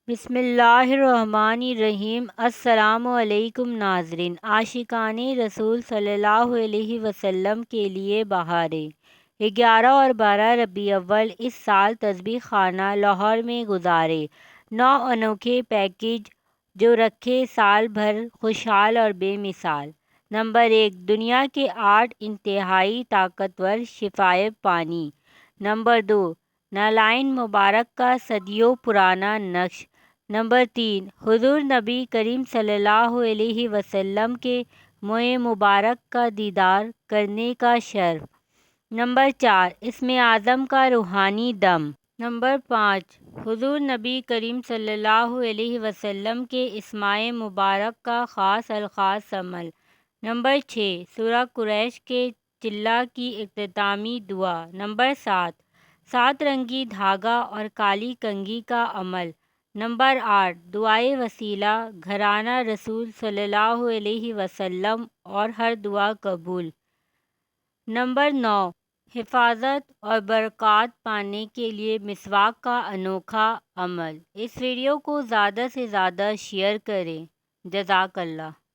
بسم اللہ الرحمن الرحیم۔ السلام علیکم ناظرین۔ عاشقان رسول صلی اللہ علیہ وسلم کے لیے بہاریں۔ 11 اور 12 ربیع الاول اس سال تسبیح خانہ لاہور میں گزارے۔ 9 انوکھے پیکج جو رکھے سال بھر خوشحال اور بے مثال۔ نمبر 1، دنیا کے 8 انتہائی طاقتور شفائے پانی۔ نمبر 2، نالائن مبارک کا صدیوں پرانا نقش۔ نمبر 3، حضور نبی کریم صلی اللہ علیہ وسلم کے منہ مبارک کا دیدار کرنے کا شرف۔ نمبر 4، اسم اعظم کا روحانی دم۔ نمبر 5، حضور نبی کریم صلی اللہ علیہ وسلم کے اسماء مبارک کا خاص الخاص عمل۔ نمبر 6، سورہ قریش کے چلہ کی اختتامی دعا۔ نمبر 7، 7 رنگی دھاگا اور کالی کنگھی کا عمل۔ نمبر 8، دعائے وسیلہ، گھرانہ رسول صلی اللہ علیہ وسلم اور ہر دعا قبول۔ نمبر 9، حفاظت اور برکات پانے کے لیے مسواک کا انوکھا عمل۔ اس ویڈیو کو زیادہ سے زیادہ شیئر کریں۔ جزاک اللہ۔